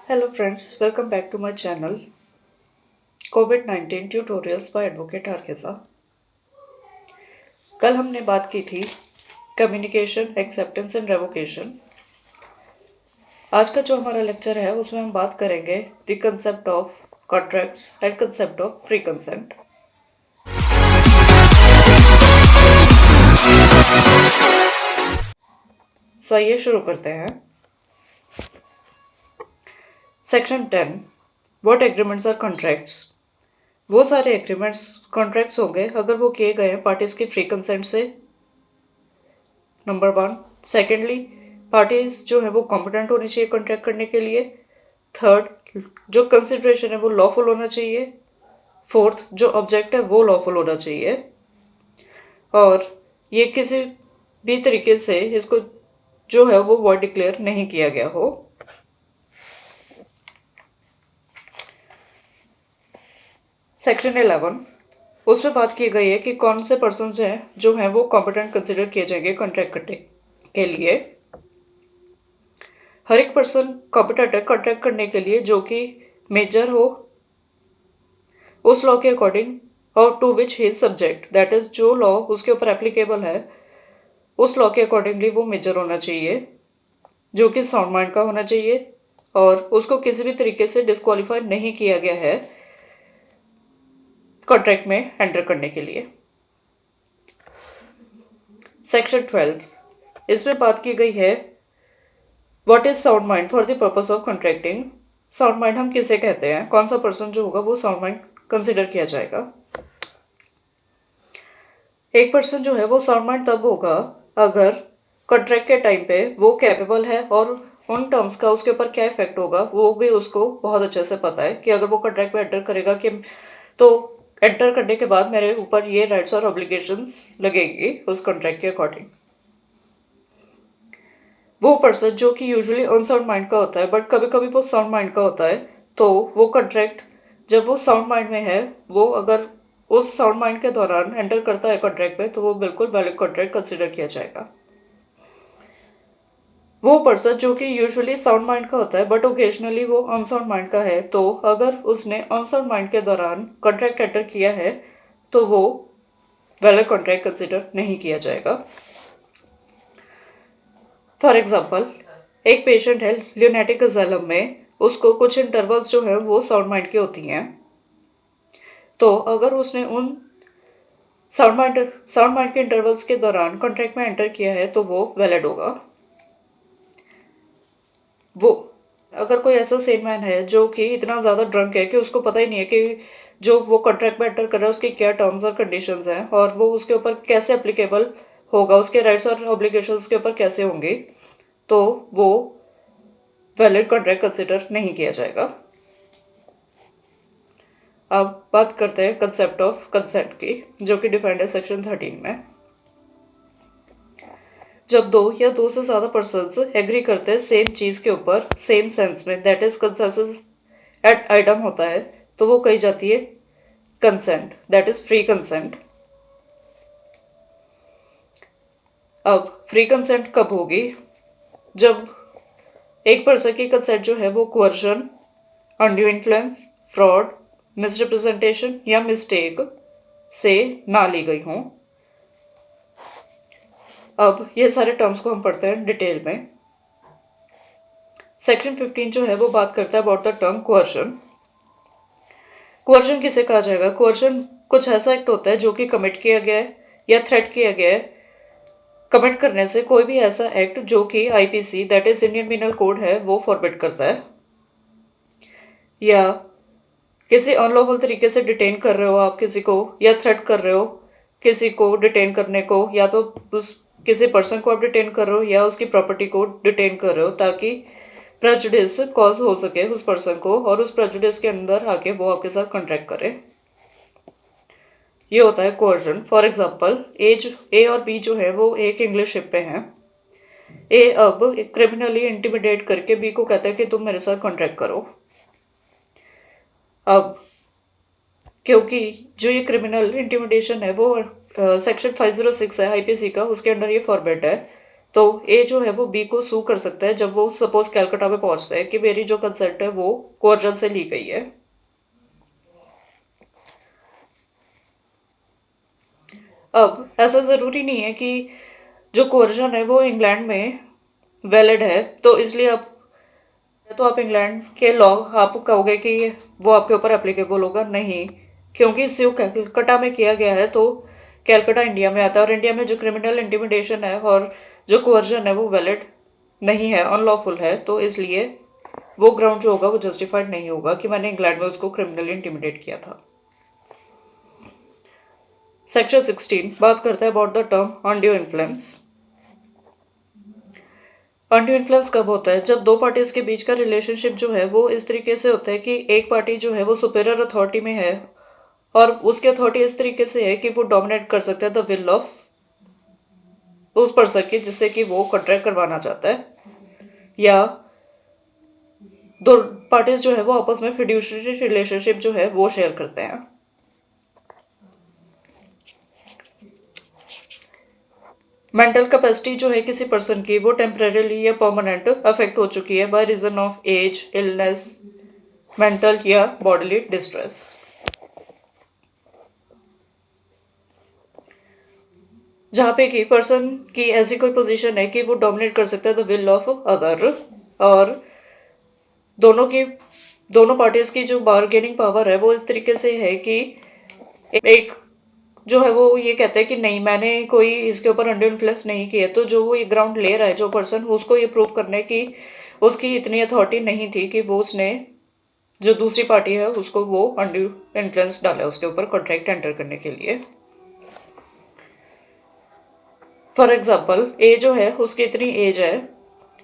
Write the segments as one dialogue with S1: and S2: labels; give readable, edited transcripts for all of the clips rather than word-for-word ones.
S1: Hello friends, welcome back to my channel COVID-19 Tutorials by Advocate Argeza। कल हमने बात की थी कम्युनिकेशन, एक्सेप्टेंस एंड रेवोकेशन। आज का जो हमारा लेक्चर है उसमें हम बात करेंगे the concept of contracts and concept of free consent. So आइए शुरू करते हैं। Section 10 what agreements are contracts. वो सारे एग्रीमेंट्स कॉन्ट्रैक्ट्स होंगे अगर वो किए गए हैं पार्टीज की फ्री कंसेंट से, नंबर 1। सेकेंडली, पार्टीज जो है वो कॉम्पिटेंट होनी चाहिए कॉन्ट्रैक्ट करने के लिए। थर्ड, जो कंसिडरेशन है वो लॉफुल होना चाहिए। फोर्थ, जो ऑब्जेक्ट है वो लॉफुल होना चाहिए और ये किसी भी तरीके से इसको जो है वो वॉइड डिक्लेयर नहीं किया गया हो। सेक्शन 11 उसमें बात की गई है कि कौन से पर्सन हैं जो हैं वो कॉम्पिटेंट कंसिडर किए जाएंगे कॉन्ट्रैक्ट करने के लिए। हर एक पर्सन कॉम्पिटेंट है कॉन्ट्रैक्ट करने के लिए जो कि मेजर हो उस लॉ के अकॉर्डिंग और टू विच ही सब्जेक्ट, दैट इज जो लॉ उसके ऊपर एप्लीकेबल है उस लॉ के अकॉर्डिंगली वो मेजर होना चाहिए, जो कि साउंड माइंड का होना चाहिए और उसको किसी भी तरीके से डिस्क्वालीफाई नहीं किया गया है कॉन्ट्रैक्ट में एंटर करने के लिए। सेक्शन 12 इसमें बात की गई है what is sound mind for the purpose of contracting. Sound mind हम किसे कहते हैं, कौन सा पर्सन जो होगा वो साउंड माइंड कंसिडर किया जाएगा। एक पर्सन जो है वो साउंड माइंड तब होगा अगर कॉन्ट्रैक्ट के टाइम पे वो कैपेबल है और उन टर्म्स का उसके ऊपर क्या इफेक्ट होगा वो भी उसको बहुत अच्छे से पता है कि अगर वो कॉन्ट्रैक्ट में एंटर करेगा कि तो एंटर करने के बाद मेरे ऊपर ये राइट्स और ऑब्लिगेशंस लगेंगी उस कॉन्ट्रैक्ट के अकॉर्डिंग। वो पर्सन जो कि यूजुअली अनसाउंड माइंड का होता है बट कभी कभी वो साउंड माइंड का होता है, तो वो कॉन्ट्रैक्ट जब वो साउंड माइंड में है वो अगर उस साउंड माइंड के दौरान एंटर करता है कॉन्ट्रैक्ट में तो वो बिल्कुल वैलिड कॉन्ट्रैक्ट कंसिडर किया जाएगा। वो पर्सन जो कि यूजुअली साउंड माइंड का होता है बट ओकेजनली वो अनसाउंड माइंड का है, तो अगर उसने अनसाउंड माइंड के दौरान कॉन्ट्रैक्ट एंटर किया है तो वो वैलिड कॉन्ट्रैक्ट कंसिडर नहीं किया जाएगा। फॉर एग्जाम्पल, एक पेशेंट है ल्यूनेटिक असाइलम में, उसको कुछ इंटरवल्स जो है वो साउंड माइंड की होती हैं, तो अगर उसने उन साउंड माइंड के इंटरवल्स के दौरान कॉन्ट्रैक्ट में एंटर किया है तो वो वैलिड होगा। वो अगर कोई ऐसा सेलमैन है जो कि इतना ज़्यादा ड्रंक है कि उसको पता ही नहीं है कि जो वो कॉन्ट्रैक्ट में एंटर कर रहा है उसकी क्या टर्म्स और कंडीशंस हैं और वो उसके ऊपर कैसे एप्लीकेबल होगा, उसके राइट्स और ऑब्लिगेशंस उसके ऊपर कैसे होंगे, तो वो वैलिड कॉन्ट्रैक्ट कंसिडर नहीं किया जाएगा। अब बात करते हैं कंसेप्ट ऑफ कंसेंट की, जो कि डिफाइंड है सेक्शन 13 में। जब दो या दो से ज्यादा पर्सन्स एग्री करते हैं सेम चीज के ऊपर सेम सेंस में, that is consensus ad idem होता है, तो वो कही जाती है consent, that is free consent. अब फ्री कंसेंट कब होगी? जब एक पर्सन की कंसेंट जो है वो coercion, undue influence, fraud, misrepresentation या मिस्टेक से ना ली गई हो। अब ये सारे टर्म्स को हम पढ़ते हैं डिटेल में। सेक्शन 15 जो है वो बात करता है about the term coercion. Coercion किसे कहा जाएगा? कोअर्जन कुछ ऐसा एक्ट होता है जो कि कमिट किया गया है या थ्रेट किया गया है कमिट करने से, कोई भी ऐसा एक्ट जो कि IPC that is Indian penal code है वो फॉरबिड करता है, या किसी अनलॉफुल तरीके से डिटेन कर रहे हो आप किसी को या थ्रेट कर रहे हो किसी को डिटेन करने को, या तो उस किसी पर्सन को आप डिटेन कर रहे हो या उसकी प्रॉपर्टी को डिटेन कर रहे हो ताकि प्रेजुडिस कॉज हो सके उस पर्सन को और उस प्रेजुडिस के अंदर आके वो आपके साथ कॉन्ट्रैक्ट करे। ये होता है कोअर्जन। फॉर एग्जाम्पल, ए और बी जो है वो एक इंग्लिश शिप पे हैं। ए अब क्रिमिनली इंटिमिडेट करके बी को कहता है कि तुम मेरे साथ कॉन्ट्रैक्ट करो। अब क्योंकि जो ये क्रिमिनल इंटिमिडेशन है वो सेक्शन 506 है आईपीसी का, उसके अंडर ये फॉरबिड है, तो ए जो है वो बी को सू कर सकता है जब वो सपोज कैलकाटा में पहुंचता है कि मेरी जो कंसेंट है वो कोर्जन से ली गई है। अब ऐसा जरूरी नहीं है कि जो कोर्जन है वो इंग्लैंड में वैलिड है, तो इसलिए आप इंग्लैंड के लॉ आप कहोगे कि वो आपके ऊपर एप्लीकेबल होगा, नहीं, क्योंकि स्यू कैलकाटा में किया गया है तो कैलकाटा इंडिया में आता है, और इंडिया में जो क्रिमिनल इंटिमिडेशन है और जो कोर्जन है वो वैलिड नहीं है, अनलॉफुल है, तो इसलिए वो ग्राउंड जो होगा वो जस्टिफाइड नहीं होगा कि मैंने इंग्लैंड में उसको क्रिमिनली इंटिमिडेट किया था। सेक्शन 16 बात करता है about the term undue influence. Undue influence कब होता है? जब दो पार्टीज के बीच का रिलेशनशिप जो है वो इस तरीके से होता है कि एक पार्टी जो है वो सुपेरियर अथॉरिटी में है और उसकी अथॉरिटी इस तरीके से है कि वो डोमिनेट कर सकता है द विल ऑफ उस पर्सन की जिससे कि वो कॉन्ट्रैक्ट करवाना चाहता है, या दो पार्टीज जो है वो आपस में फिड्यूशियरी रिलेशनशिप जो है वो शेयर करते हैं। मेंटल कैपेसिटी जो है किसी पर्सन की वो टेम्परेरीली या परमानेंट अफेक्ट हो चुकी है by reason of age, illness, mental या बॉडीली डिस्ट्रेस। जहाँ पे कि पर्सन की ऐसी कोई पोजीशन है कि वो डोमिनेट कर सकता है द विल ऑफ अदर, और दोनों पार्टीज की जो बार्गेनिंग पावर है वो इस तरीके से है कि एक जो है वो ये कहता है कि नहीं, मैंने कोई इसके ऊपर अंडर इन्फ्लुएंस नहीं किया, तो जो वो ये ग्राउंड ले रहा है जो पर्सन, उसको ये प्रूव करने की उसकी इतनी अथॉरिटी नहीं थी कि वो उसने जो दूसरी पार्टी है उसको वो अंडर इन्फ्लुएंस डाला उसके ऊपर कॉन्ट्रैक्ट एंटर करने के लिए। फॉर एग्जाम्पल ए जो है उसकी इतनी एज है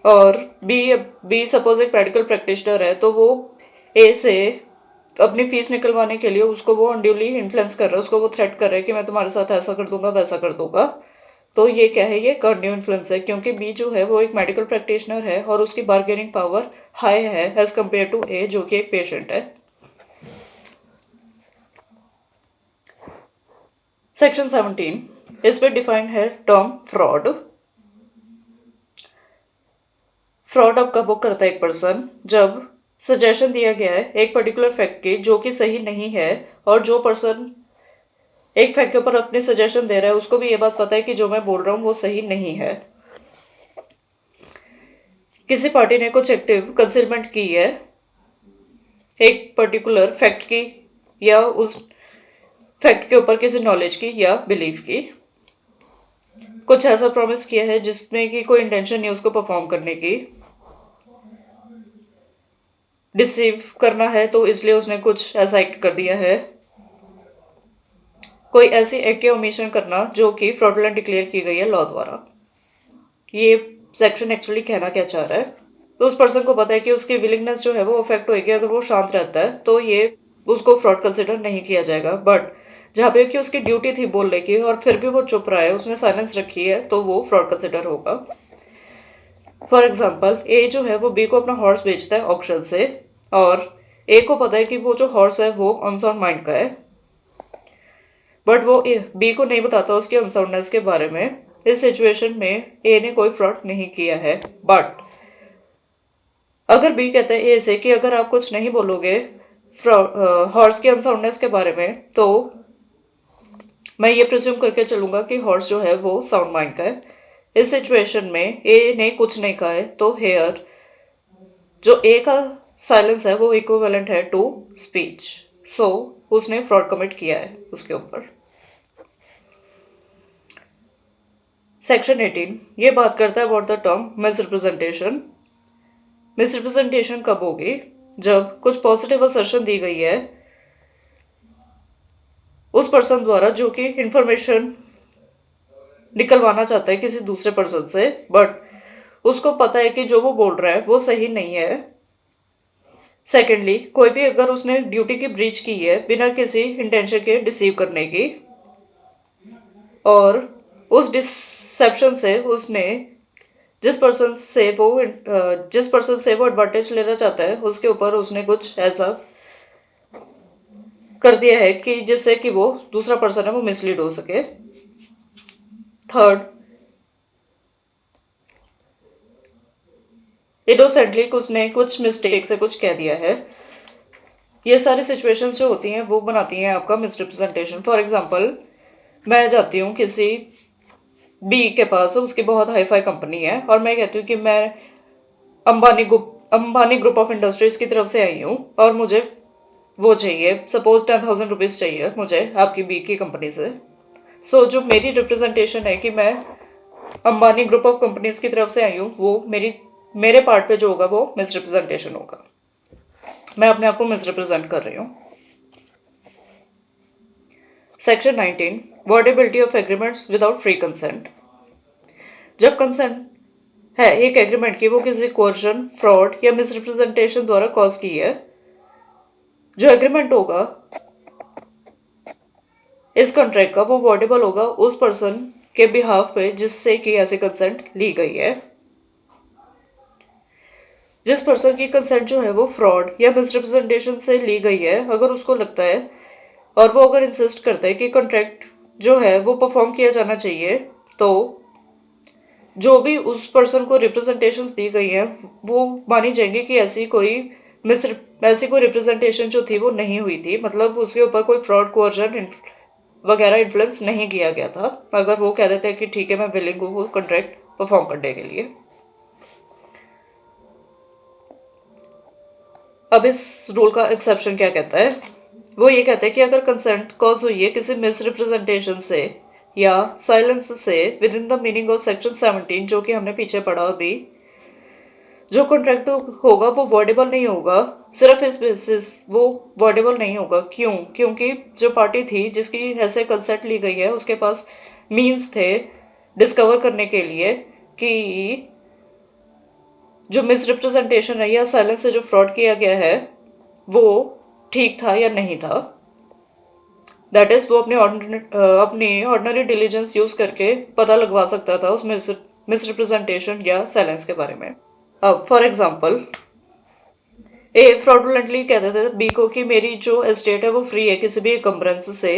S1: और बी सपोज एक मेडिकल प्रैक्टिशनर है, तो वो ए से अपनी फीस निकलवाने के लिए उसको वो अनड्यूली इन्फ्लुएंस कर रहा है, उसको वो थ्रेट कर रहा है कि मैं तुम्हारे साथ ऐसा कर दूंगा वैसा कर दूंगा। तो ये क्या है? ये अनड्यू इन्फ्लुएंस है, क्योंकि बी जो है वो एक मेडिकल प्रैक्टिशनर है और उसकी बार्गेनिंग पावर हाई है एज कम्पेयर टू ए जो कि एक पेशेंट है। सेक्शन 17 इस पे डिफाइन है टर्म फ्रॉड। फ्रॉड अब कब करता है एक पर्सन? जब सजेशन दिया गया है एक पर्टिकुलर फैक्ट की जो कि सही नहीं है, और जो पर्सन एक फैक्ट के ऊपर अपने सजेशन दे रहा है उसको भी ये बात पता है कि जो मैं बोल रहा हूं वो सही नहीं है। किसी पार्टी ने कुछ एक्टिव कंसीलमेंट की है एक पर्टिकुलर फैक्ट की, या उस फैक्ट के ऊपर किसी नॉलेज की या बिलीफ की, कुछ ऐसा प्रॉमिस किया है जिसमें कि कोई इंटेंशन नहीं उसको परफॉर्म करने की, डिसीव करना है तो इसलिए उसने कुछ ऐसा एक्ट कर दिया है, कोई ऐसी एक्ट या ओमिशन करना जो कि फ्रॉडुलेंट डिक्लेयर की गई है लॉ द्वारा। ये सेक्शन एक्चुअली कहना क्या चाह रहा है? तो उस पर्सन को पता है कि उसकी विलिंगनेस जो है वो अफेक्ट होगी अगर वो शांत रहता है, तो ये उसको फ्रॉड कंसिडर नहीं किया जाएगा। बट जहाँ पे कि उसकी ड्यूटी थी बोलने की और फिर भी वो चुप रहा है, उसने साइलेंस रखी है, तो वो फ्रॉड कंसिडर होगा। फॉर एग्जाम्पल ए जो है वो बी को अपना हॉर्स बेचता है ऑक्शन से, और ए को पता है कि वो जो हॉर्स है वो अनसाउंड माइंड का है, बट वो बी को नहीं बताता उसकी अनसाउंडनेस के बारे में। इस सिचुएशन में ए ने कोई फ्रॉड नहीं किया है। बट अगर बी कहता है ए से कि अगर आप कुछ नहीं बोलोगे हॉर्स की अनसाउंडनेस के बारे में, तो मैं ये प्रिज्यूम करके चलूंगा कि हॉर्स जो है वो साउंड माइंड का है। इस सिचुएशन में ए ने कुछ नहीं कहा है, तो हेयर जो ए का साइलेंस है वो इक्विवेलेंट है टू स्पीच, सो उसने फ्रॉड कमिट किया है उसके ऊपर। सेक्शन 18 ये बात करता है about the term misrepresentation. Misrepresentation कब होगी? जब कुछ पॉजिटिव असर्शन दी गई है उस पर्सन द्वारा जो कि इंफॉर्मेशन निकलवाना चाहता है किसी दूसरे पर्सन से, बट उसको पता है कि जो वो बोल रहा है वो सही नहीं है। सेकेंडली, कोई भी अगर उसने ड्यूटी की ब्रीच की है बिना किसी इंटेंशन के डिसीव करने की, और उस डिसेप्शन से उसने जिस पर्सन से वो एडवांटेज लेना चाहता है उसके ऊपर उसने कुछ ऐसा कर दिया है कि जिससे कि वो दूसरा पर्सन है वो मिसलीड हो सके। थर्ड, इनोसेंटली उसने कुछ मिस्टेक से कुछ कह दिया है। ये सारी सिचुएशंस जो होती हैं वो बनाती हैं आपका मिसरिप्रेजेंटेशन। फॉर एग्जांपल, मैं जाती हूँ किसी बी के पास, उसकी बहुत हाई फाई कंपनी है, और मैं कहती हूँ कि मैं अंबानी ग्रुप ऑफ इंडस्ट्रीज की तरफ से आई हूँ और मुझे वो चाहिए, सपोज 10,000 रुपीज़ चाहिए मुझे आपकी बी की कंपनी से। जो मेरी रिप्रेजेंटेशन है कि मैं अंबानी ग्रुप ऑफ कंपनीज की तरफ से आई हूँ, वो मेरे पार्ट पे जो होगा वो मिसरिप्रेजेंटेशन होगा। मैं अपने आप को मिसरिप्रेजेंट कर रही हूँ। Section 19, voidability of agreements without free consent. जब कंसेंट है एक एग्रीमेंट की वो किसी कोर्जन, फ्रॉड या मिसरिप्रेजेंटेशन द्वारा कॉज की है, जो एग्रीमेंट होगा इस कॉन्ट्रैक्ट का वो वॉडेबल होगा उस पर्सन के बिहाफ पे जिससे कि ऐसी कंसेंट ली गई है। जिस पर्सन की कंसेंट जो है वो फ्रॉड या मिसरिप्रेजेंटेशन से ली गई है, अगर उसको लगता है और वो अगर इंसिस्ट करता है कि कॉन्ट्रैक्ट जो है वो परफॉर्म किया जाना चाहिए, तो जो भी उस पर्सन को रिप्रेजेंटेशन दी गई है वो मानी जाएंगी कि ऐसी कोई रिप्रेजेंटेशन जो थी वो नहीं हुई थी, मतलब उसके ऊपर कोई फ्रॉड, कोअर्जन वगैरह इन्फ्लुएंस नहीं किया गया था। अगर वो कह देते हैं कि ठीक है मैं विलिंग हूँ वो कॉन्ट्रैक्ट परफॉर्म करने के लिए। अब इस रूल का एक्सेप्शन क्या कहता है? वो ये कहता है कि अगर कंसेंट कॉज हुई है किसी मिसरिप्रेजेंटेशन से या साइलेंस से with in the meaning of section 17, जो कि हमने पीछे पढ़ा अभी, जो कॉन्ट्रैक्ट होगा वो वॉडेबल नहीं होगा। सिर्फ इस बेसिस वो वॉडेबल नहीं होगा। क्योंकि जो पार्टी थी जिसकी ऐसे कंसेंट ली गई है उसके पास मीन्स थे डिस्कवर करने के लिए कि जो मिसरिप्रेजेंटेशन है या साइलेंस से जो फ्रॉड किया गया है वो ठीक था या नहीं था। दैट इज वो अपनी ऑर्डिनरी डिलीजेंस यूज करके पता लगवा सकता था उस मिसरिप्रेजेंटेशन या साइलेंस के बारे में। अब फॉर एग्जाम्पल, ए फ्रॉडुलेंटली कह देते थे बी को कि मेरी जो एस्टेट है वो फ्री है किसी भी एनकम्बरेंस से।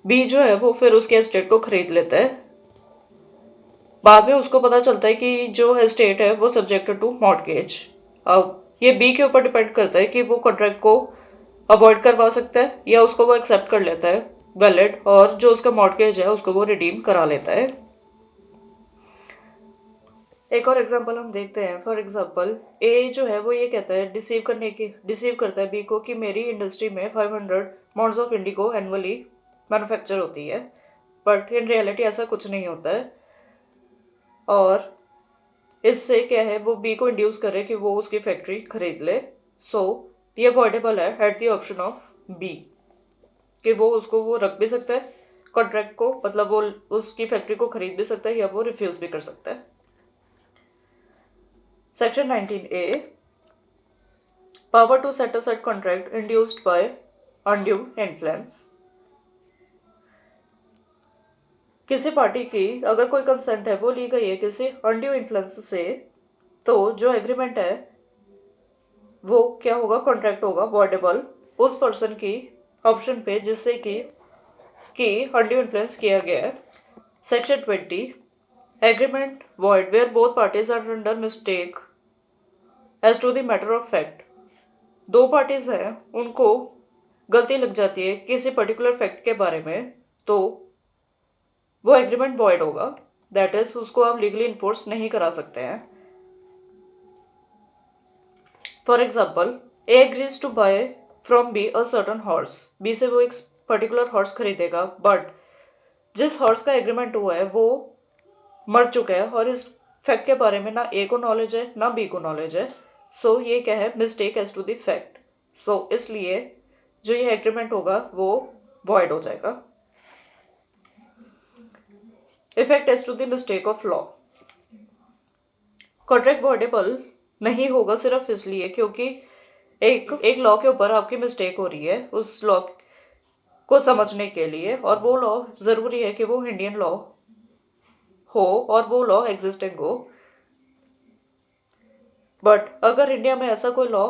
S1: बी जो है वो फिर उसके एस्टेट को खरीद लेता है। बाद में उसको पता चलता है कि जो एस्टेट है वो सब्जेक्टेड टू मॉर्टगेज। अब ये बी के ऊपर डिपेंड करता है कि वो कॉन्ट्रैक्ट को अवॉइड करवा सकता है या उसको वो एक्सेप्ट कर लेता है वैलिड, और जो उसका मॉर्टगेज है उसको वो रिडीम करा लेता है। एक और एग्जांपल हम देखते हैं। फॉर एग्जांपल, ए जो है वो ये कहता है डिसीव करता है बी को कि मेरी इंडस्ट्री में 500 mounts of indigo annually manufacture होती है, बट इन रियलिटी ऐसा कुछ नहीं होता है। और इससे क्या है, वो बी को इंड्यूस करे कि वो उसकी फैक्ट्री खरीद ले। ये अवॉइडेबल है at the option of B, कि वो रख भी सकता है कॉन्ट्रैक्ट को, मतलब वो उसकी फैक्ट्री को खरीद भी सकता है या वो रिफ्यूज भी कर सकता है। Section 19A, power to set aside contract induced by undue influence. किसी पार्टी की अगर कोई कंसेंट है वो ली गई है किसी अनड्यू इन्फ्लुएंस से, तो जो एग्रीमेंट है वो क्या होगा, कॉन्ट्रैक्ट होगा वॉइडेबल उस पर्सन की ऑप्शन पे जिससे कि अनड्यू इन्फ्लुएंस किया गया है। Section 20, agreement void where both parties are under mistake as to the matter of fact. दो पार्टीज हैं उनको गलती लग जाती है किसी पर्टिकुलर फैक्ट के बारे में, तो वो एग्रीमेंट वॉइड होगा। दैट इज उसको आप लीगली इन्फोर्स नहीं करा सकते हैं। For example, A agrees to buy from B a certain horse. B से वो एक पर्टिकुलर हॉर्स खरीदेगा, बट जिस हॉर्स का एग्रीमेंट हुआ है वो मर चुका है और इस फैक्ट के बारे में ना ए को नॉलेज है ना बी को नॉलेज है। ये क्या है, mistake as to the fact. इसलिए जो ये एग्रीमेंट होगा वो वॉइड हो जाएगा। Effect as to the mistake of law. Contract voidable नहीं होगा सिर्फ इसलिए क्योंकि एक लॉ के ऊपर आपकी मिस्टेक हो रही है उस लॉ को समझने के लिए, और वो लॉ जरूरी है कि वो इंडियन लॉ हो और वो लॉ एग्जिस्टिंग हो। बट अगर इंडिया में ऐसा कोई लॉ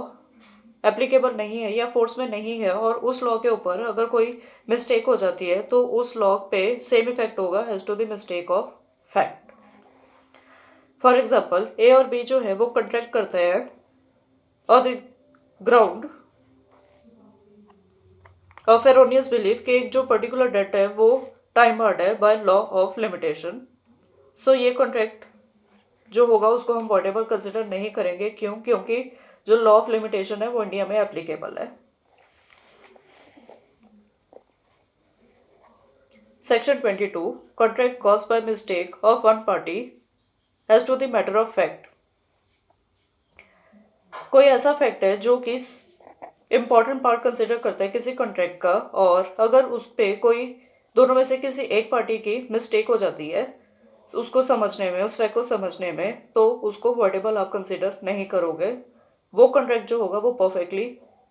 S1: एप्लीकेबल नहीं है या फोर्स में नहीं है और उस लॉ के ऊपर अगर कोई मिस्टेक हो जाती है तो उस लॉ पे सेम इफेक्ट होगा as to the mistake of fact. For example A और बी जो है वो कंट्रैक्ट करते हैं on the ground of erroneous belief कि एक जो पर्टिकुलर डेट है वो टाइम बाउंड है by law of limitation. So ये कॉन्ट्रैक्ट जो होगा उसको हम वॉइडेबल कंसिडर नहीं करेंगे। क्यों? क्योंकि जो लॉ ऑफ लिमिटेशन है वो इंडिया में एप्लीकेबल है। Section 22 contract caused by mistake of one party as to the matter of fact. कोई ऐसा फैक्ट है जो कि इंपॉर्टेंट पार्ट कंसिडर करता है किसी कॉन्ट्रैक्ट का, और अगर उस पर कोई दोनों में से किसी एक पार्टी की मिस्टेक हो जाती है उसको समझने में, उस फैक्ट को समझने में, तो उसको वॉइडेबल आप कंसिडर नहीं करोगे। वो कॉन्ट्रैक्ट जो होगा वो परफेक्टली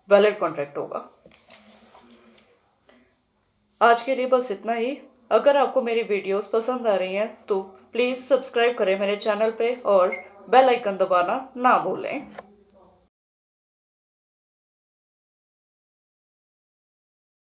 S1: वैलिड कॉन्ट्रैक्ट होगा। आज के लिए बस इतना ही। अगर आपको मेरी वीडियोस पसंद आ रही हैं तो प्लीज़ सब्सक्राइब करें मेरे चैनल पे और बेल आइकन दबाना ना भूलें।